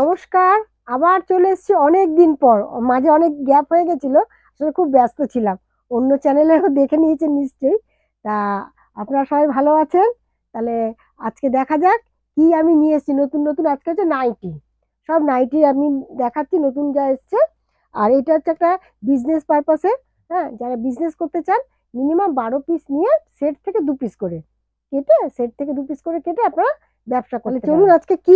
নমস্কার। আবার চলে এসেছি অনেক দিন পর। মাঝে অনেক গ্যাপ হয়ে গেছিল, আসলে খুব ব্যস্ত ছিলাম। অন্য চ্যানেলেও দেখে নিয়েছেন নিশ্চয়ই। তা আপনারা সবাই ভালো আছেন? তাহলে আজকে দেখা যাক কি আমি নিয়ে এসেছি নতুন নতুন। আজকে হচ্ছে নাইটি, সব নাইটি আমি দেখাচ্ছি নতুন যা এসছে। আর এটা হচ্ছে একটা বিজনেস পারপাসে। হ্যাঁ, যারা বিজনেস করতে চান মিনিমাম 12 পিস নিয়ে সেট থেকে 2 পিস করে কেটে, সেট থেকে 2 পিস করে কেটে আপনারা ব্যবসা করতে। চলুন আজকে কি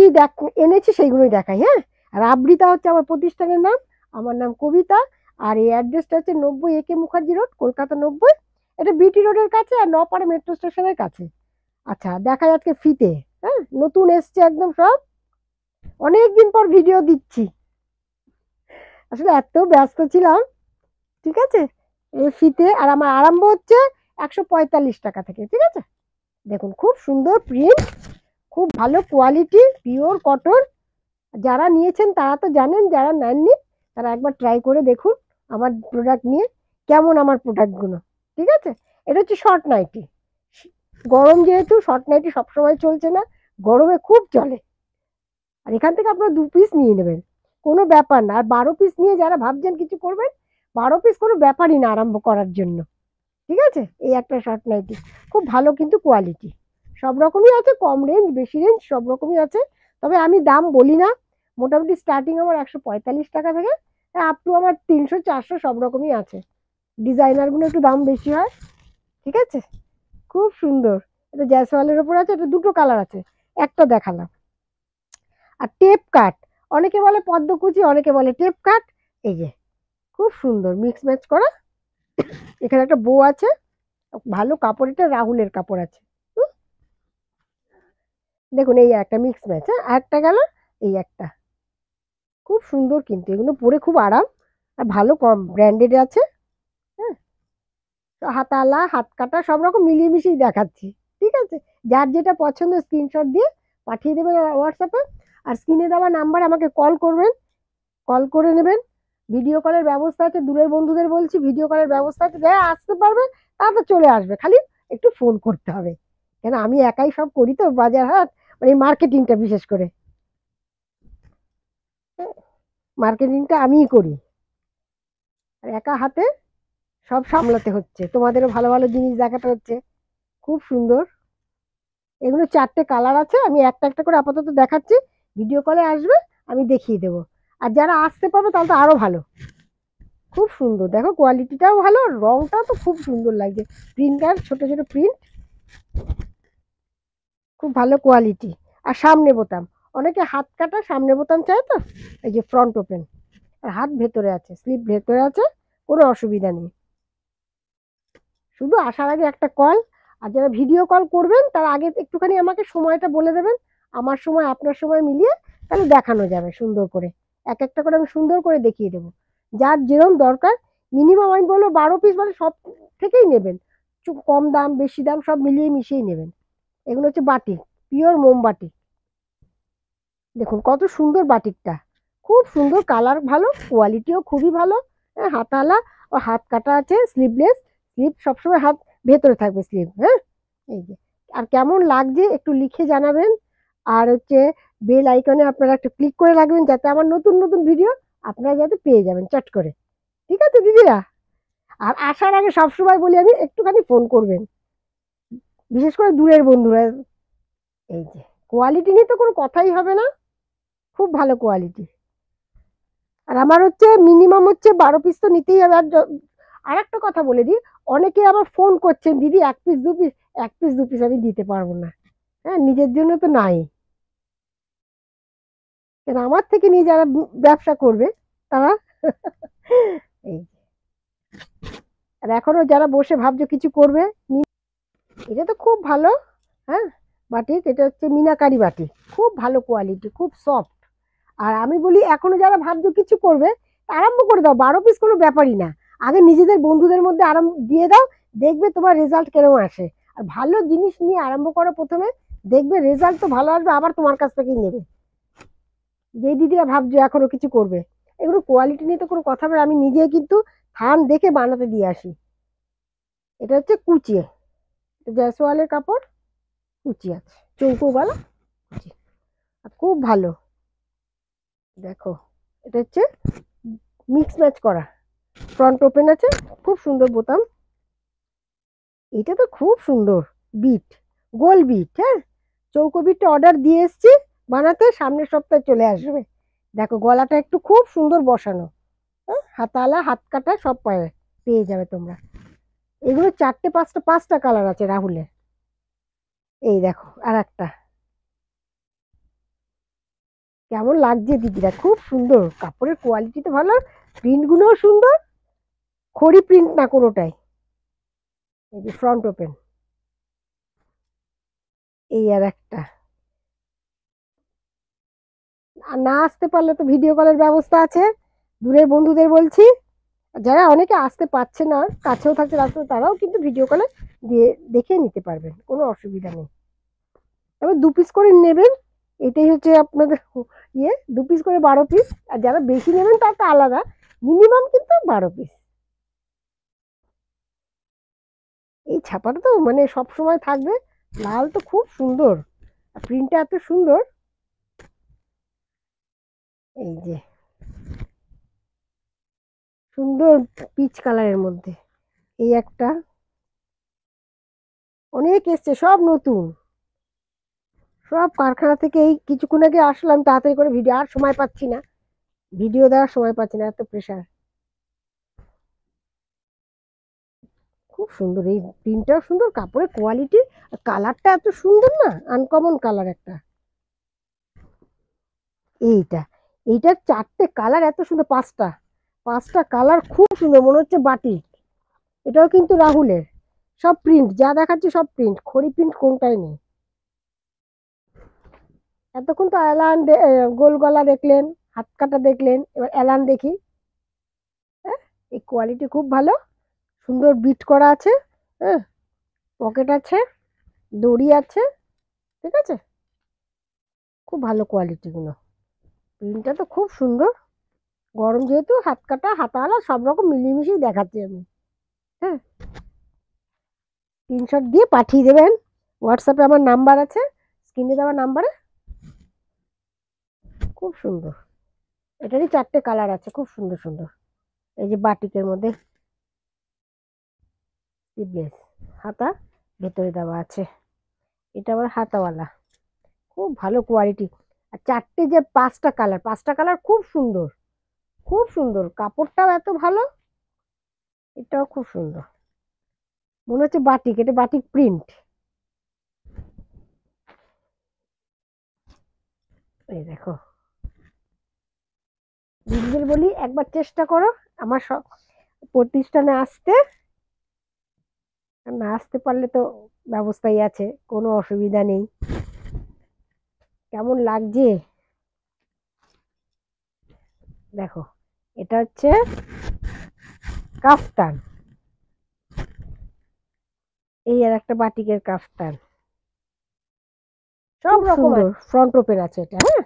এনেছি সেইগুলোই দেখাই। হ্যাঁ, আর আবৃতা হচ্ছে আমার প্রতিষ্ঠানের নাম, আমার নাম কবিতা। আর এই অ্যাড্রেসটা হচ্ছে 90 AK মুখার্জি রোড, কলকাতা 90। এটা বিটি রোডের কাছে আর নপাড়া মেট্রো স্টেশনের কাছে। আচ্ছা, দেখাই আজকে ফিতে। হ্যাঁ, নতুন এসছে একদম সব। অনেকদিন পর ভিডিও দিচ্ছি, আসলে এত ব্যস্ত ছিলাম। ঠিক আছে, এই ফিতে। আর আমার আরম্ভ হচ্ছে 145 টাকা থেকে। ঠিক আছে, দেখুন খুব সুন্দর প্রিন্ট, খুব ভালো কোয়ালিটি, পিওর কটন। যারা নিয়েছেন তারা তো জানেন, যারা নেননি তারা একবার ট্রাই করে দেখুন আমার প্রোডাক্ট নিয়ে, কেমন আমার প্রোডাক্টগুলো। ঠিক আছে, এটা হচ্ছে শর্ট নাইটি। গরম যেহেতু শর্ট নাইটি সবসময় চলছে না, গরমে খুব চলে। আর এখান থেকে আপনারা 2 পিস নিয়ে নেবেন, কোনো ব্যাপার না। আর 12 পিস নিয়ে যারা ভাবছেন কিছু করবেন, 12 পিস কোনো ব্যাপারই না আরম্ভ করার জন্য। ঠিক আছে, এই একটা শর্ট নাইটি খুব ভালো, কিন্তু কোয়ালিটি সব রকমই আছে, কম রেঞ্জ বেশি রেঞ্জ সব রকমই আছে। তবে আমি দাম বলি না, মোটামুটি স্টার্টিং আমার 145 টাকা থেকে আপ টু আমার 300 400 সব রকমই আছে। ডিজাইনারগুলো একটু দাম বেশি হয়। ঠিক আছে, খুব সুন্দর। এটা জ্যাসওয়ালের ওপর আছে, এটা দুটো কালার আছে, একটা দেখালাম। আর টেপ কাট, অনেকে বলে পদ্মকুচি, অনেকে বলে টেপ কাট। এই যে খুব সুন্দর মিক্স ম্যাচ করা। এখানে একটা বো আছে, ভালো কাপড়, এটা রাহুলের কাপড় আছে। দেখুন এই একটা মিক্স ম্যাচ। হ্যাঁ, আরেকটা গেল, এই একটা খুব সুন্দর, কিন্তু এগুলো পরে খুব আরাম আর ভালো, কম ব্র্যান্ডেড আছে। হ্যাঁ, হাতালা হাত কাটা সব রকম মিলিয়ে মিশিয়ে দেখাচ্ছি। ঠিক আছে, যার যেটা পছন্দ স্ক্রিনশট দিয়ে পাঠিয়ে দেবেন হোয়াটসঅ্যাপে। আর স্ক্রিনে দেওয়া নাম্বার আমাকে কল করবেন, কল করে নেবেন। ভিডিও কলের ব্যবস্থা আছে, দূরের বন্ধুদের বলছি ভিডিও কলের ব্যবস্থা আছে, যারা আসতে পারবে তারা তো চলে আসবে, খালি একটু ফোন করতে হবে। কেন আমি একাই সব করি তো, বাজার হাট মানে মার্কেটিংটা বিশেষ করে, মার্কেটিংটা আমিই করি। আর একা হাতে সব সামলাতে হচ্ছে, তোমাদেরও ভালো ভালো জিনিস দেখাতে হচ্ছে। খুব সুন্দর। এগুলো 4টে কালার আছে, আমি একটা একটা করে আপাতত দেখাচ্ছি। ভিডিও কলে আসবে, আমি দেখিয়ে দেবো। আর যারা আসতে পারবে তাহলে তো আরো ভালো। খুব সুন্দর, দেখো কোয়ালিটিটাও ভালো, রংটাও তো খুব সুন্দর লাগছে। প্রিন্টার ছোট ছোট প্রিন্ট, খুব ভালো কোয়ালিটি। আর সামনে বোতাম, অনেকে হাত কাটা সামনে বোতাম চায় তো, এই যে ফ্রন্ট ওপেন। আর হাত ভেতরে আছে, স্লিপ ভেতরে আছে, কোনো অসুবিধা নেই। শুধু আসার আগে একটা কল। আর যারা ভিডিও কল করবেন তার আগে একটুখানি আমাকে সময়টা বলে দেবেন, আমার সময় আপনার সময় মিলিয়ে, তাহলে দেখানো যাবে সুন্দর করে। এক একটা করে আমি সুন্দর করে দেখিয়ে দেবো, যার যেরকম দরকার। মিনিমাম আমি বলবো 12 পিস, মানে সব থেকেই নেবেন, কম দাম বেশি দাম সব মিলিয়ে মিশিয়ে নেবেন। এগুলো হচ্ছে বাটিক, পিওর মোমবাটিক। দেখুন কত সুন্দর বাটিকটা, খুব সুন্দর কালার, ভালো কোয়ালিটিও খুবই ভালো। হ্যাঁ, হাতালা ও হাত কাটা আছে, স্লিভলেস। স্লিভ সবসময় হাত ভেতরে থাকবে স্লিভ। হ্যাঁ, এই যে। আর কেমন লাগছে একটু লিখে জানাবেন। আর হচ্ছে বেল আইকনে আপনারা একটু ক্লিক করে রাখবেন, যাতে আমার নতুন নতুন ভিডিও আপনারা যাতে পেয়ে যাবেন চট করে। ঠিক আছে দিদিরা, আর আসার আগে সবসময় বলি আমি, একটুখানি ফোন করবেন, বিশেষ করে দূরের বন্ধুরা। এই যে কোয়ালিটি নিয়ে তো কোনো কথাই হবে না, খুব ভালো কোয়ালিটি। আর আমার হচ্ছে মিনিমাম হচ্ছে 12 পিস তো নিতেই হবে। আর একটা কথা বলে দিই, অনেকে আবার ফোন করছেন দিদি 1 পিস 2 পিস। 1 পিস 2 পিস আমি দিতে পারবো না। হ্যাঁ, নিজের জন্য তো নাই। কেন আমার থেকে নিয়ে যারা ব্যবসা করবে তারা এই। আর এখনো যারা বসে ভাবছো কিছু করবে, এটা তো খুব ভালো। হ্যাঁ, বাটিক, এটা হচ্ছে মিনাকারি বাটিক, খুব ভালো কোয়ালিটি, খুব সফট। আর আমি বলি এখনো যারা ভাবছো কিছু করবে, আরম্ভ করে দাও, 12 পিস কোনো ব্যাপারই না। আগে নিজেদের বন্ধুদের মধ্যে আরম্ভ দিয়ে দাও, দেখবে তোমার রেজাল্ট কেরম আসে। আর ভালো জিনিস নিয়ে আরম্ভ করো প্রথমে, দেখবে রেজাল্ট তো ভালো আসবে, আবার তোমার কাছ থেকেই নেবে। যে দিদিরা ভাবছো এখনো কিছু করবে, এগুলো কোয়ালিটি নিয়ে তো কোনো কথা বলে, আমি নিজে কিন্তু থান দেখে বানাতে দিয়ে আসি। এটা হচ্ছে কুচিয়ে, জয়সওয়ালের কাপড়, কুচি আছে চৌকোওয়ালা কুচি, আর খুব ভালো। দেখো এটা হচ্ছে মিক্স ম্যাচ করা, ফ্রন্ট ওপেন আছে, খুব সুন্দর বোতাম। এটা তো খুব সুন্দর বিট, গোল বিট। হ্যাঁ, চৌকো বিটটা অর্ডার দিয়ে এসছি বানাতে, সামনের সপ্তাহে চলে আসবে। দেখো গলাটা একটু খুব সুন্দর বসানো, হ্যাঁ, হাতালা হাত কাটা সব পায়ে পেয়ে যাবে তোমরা। এগুলো 4টে 5টা কালার আছে রাহুলের। এই দেখো আর একটা, কেমন লাগছে দিদিরা, খুব সুন্দর, কাপড়ের কোয়ালিটি তো ভালো, প্রিন্ট গুলোও সুন্দর, খড়ি প্রিন্ট না কোনোটাই। এই যে ফ্রন্ট ওপেন। এই আর একটা, আর না আসতে পারলে তো ভিডিও কলের ব্যবস্থা আছে। দূরের বন্ধুদের বলছি, যারা অনেকে আসতে পারছে না, কাছেও থাকছে রাস্তায়, তারাও কিন্তু ভিডিও কলে দিয়ে দেখে নিতে পারবেন, কোনো অসুবিধা নেই। তবে 2 পিস করে নেবেন, এটাই হচ্ছে আপনাদের ইয়ে, 2 পিস করে 12 পিস। আর যারা বেশি নেবেন তার তো আলাদা, মিনিমাম কিন্তু 12 পিস। এই ছাপাটা তো মানে সব সময় থাকবে, লাল তো খুব সুন্দর, প্রিন্টটা এত সুন্দর। এই যে সুন্দর পিচ কালারের মধ্যে এই একটা, অনেক এসছে, সব নতুন, সব কারখানা থেকে এই কিছুক্ষণ আগে আসলাম, তাড়াতাড়ি করে ভিডিও, আর সময় পাচ্ছি না, ভিডিও দেওয়ার সময় পাচ্ছি না, এত প্রেশার। খুব সুন্দর, এই প্রিন্টটাও সুন্দর, কাপড়ের কোয়ালিটি, আর কালারটা এত সুন্দর না, আনকমন কালার একটা। এইটা, এইটার 4টে কালার এত সুন্দর, 5টা কালার খুব সুন্দর, মনে হচ্ছে বাটিক। এটাও কিন্তু রাহুলের, সব প্রিন্ট যা দেখাচ্ছে সব প্রিন্ট, খড়ি প্রিন্ট কোনটাই নেই। এতক্ষণ তো অ্যালান গোল গলা দেখলেন, হাত কাটা দেখলেন, এবার অ্যালান দেখি। হ্যাঁ, এই কোয়ালিটি খুব ভালো, সুন্দর বিট করা আছে, হ্যাঁ, পকেট আছে, দড়ি আছে, ঠিক আছে, খুব ভালো কোয়ালিটি গুলো, প্রিন্টটা তো খুব সুন্দর। গরম যেহেতু, হাত কাটা হাতাওয়ালা সব রকম মিলিয়ে দেখাচ্ছি আমি। হ্যাঁ, স্ক্রিনশট দিয়ে পাঠিয়ে দেবেন, হোয়াটসঅ্যাপে আমার নাম্বার আছে, স্ক্রিনে দেওয়া নাম্বারে। খুব সুন্দর, এটারই 4টে কালার আছে, খুব সুন্দর সুন্দর। এই যে বাটিকের মধ্যে স্লিভলেস, হাতা ভেতরে দেওয়া আছে, এটা আবার হাতাওয়ালা, খুব ভালো কোয়ালিটি। আর 4টে যে 5টা কালার খুব সুন্দর, খুব সুন্দর, কাপড়টাও এত ভালো, এটাও খুব সুন্দর, মনে হচ্ছে বাটিক, এটা বাটিক প্রিন্ট। এই দেখো, দিদিদের বলি একবার চেষ্টা করো আমার সব প্রতিষ্ঠানে আসতে, আর না আসতে পারলে তো ব্যবস্থাই আছে, কোনো অসুবিধা নেই। কেমন লাগছে দেখো, এটা হচ্ছে কাফতান, এই আর একটা বাটিকের কাফতান, সব রকম ফ্রন্ট ওপেন আছে এটা। হ্যাঁ,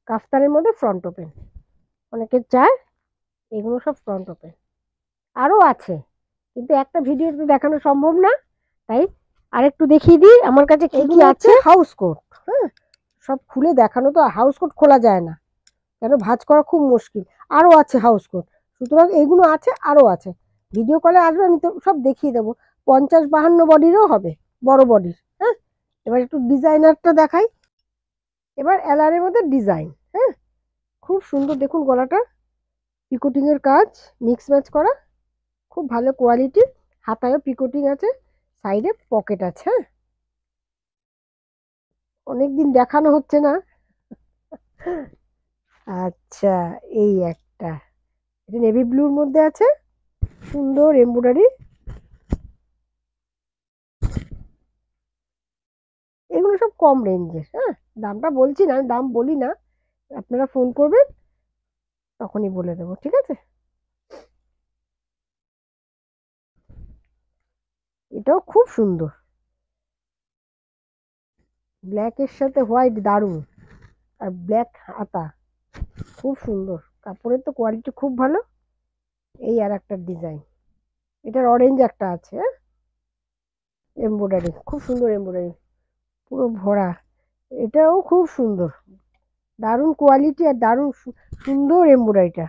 কাফতানের মধ্যে ফ্রন্ট ওপেন, অনেকে চায়, এগুলো সব ফ্রন্ট ওপেন, আরো আছে, কিন্তু একটা ভিডিওতে দেখানো সম্ভব না, তাই আরেকটু দেখিয়ে দিই আমার কাছে কি কি আছে। হাউস কোট, হ্যাঁ, সব খুলে দেখানো তো, হাউস কোট খোলা যায় না, কেন ভাঁজ করা খুব মুশকিল। আরো আছে হাউস কোট, সুতরাং এইগুলো আছে, আরো আছে, ভিডিও কলে আসবে আমি তো সব দেখিয়ে দেবো। 50-52 বডিরও হবে, বড় বডির। হ্যাঁ, এবার একটু ডিজাইনারটা দেখাই, এবার এলারের মধ্যে ডিজাইন। হ্যাঁ, খুব সুন্দর, দেখুন গলাটা পিকোটিং এর কাজ, মিক্স ম্যাচ করা, খুব ভালো কোয়ালিটি, হাতায়ও পিকোটিং আছে, সাইডে পকেট আছে। হ্যাঁ, অনেকদিন দেখানো হচ্ছে না। আচ্ছা, এই একটা, এটা নেভি ব্লুর মধ্যে আছে, সুন্দর এমব্রয়ডারি, এগুলো সব কম রেঞ্জের। হ্যাঁ, দামটা বলছি না, দাম বলি না, আপনারা ফোন করবেন তখনই বলে দেবো, ঠিক আছে। এটাও খুব সুন্দর, ব্ল্যাক এর সাথে হোয়াইট দারুণ, আর ব্ল্যাক হাতা, খুব সুন্দর, কাপড়ের তো কোয়ালিটি খুব ভালো। এই আর একটা ডিজাইন, এটার অরেঞ্জ একটা আছে, হ্যাঁ, এমব্রয়ডারি, খুব সুন্দর এমব্রয়ডারি, পুরো ভরা, এটাও খুব সুন্দর, দারুণ কোয়ালিটি আর দারুণ সুন্দর এমব্রয়ডারিটা,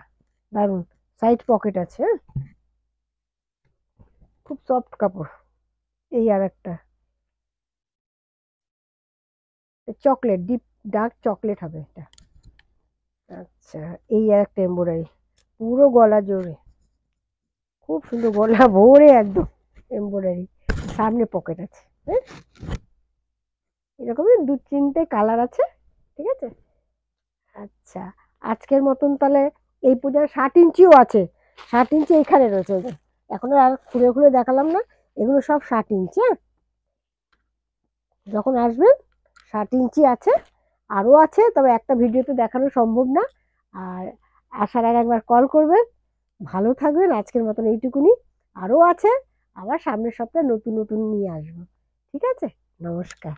দারুণ। সাইড পকেট আছে, হ্যাঁ, খুব সফট কাপড়। এই আর একটা চকলেট, ডিপ ডার্ক চকলেট হবে এটা। আচ্ছা, এই আর একটা এমব্রয়ডারি, পুরো গলা জোরে, খুব সুন্দর, গলা ভরে একদম এমব্রয়ডারি, সামনে পকেট আছে, হ্যাঁ, এরকমই 2-3টে কালার আছে, ঠিক আছে। আচ্ছা, আজকের মতন তাহলে এই পূজার 60 ইঞ্চিও আছে, 60 ইঞ্চি এখানে রয়েছে, এখন আর খুলে খুলে দেখালাম না, এগুলো সব 60 ইঞ্চি, হ্যাঁ, যখন আসবেন 60 ইঞ্চি আছে, আরও আছে, তবে একটা ভিডিওতে দেখানো সম্ভব না। আর আসার আগে একবার কল করবেন। ভালো থাকবেন, আজকের মতন এইটুকুনি, আরও আছে, আবার সামনের সপ্তাহে নতুন নতুন নিয়ে আসবো, ঠিক আছে, নমস্কার।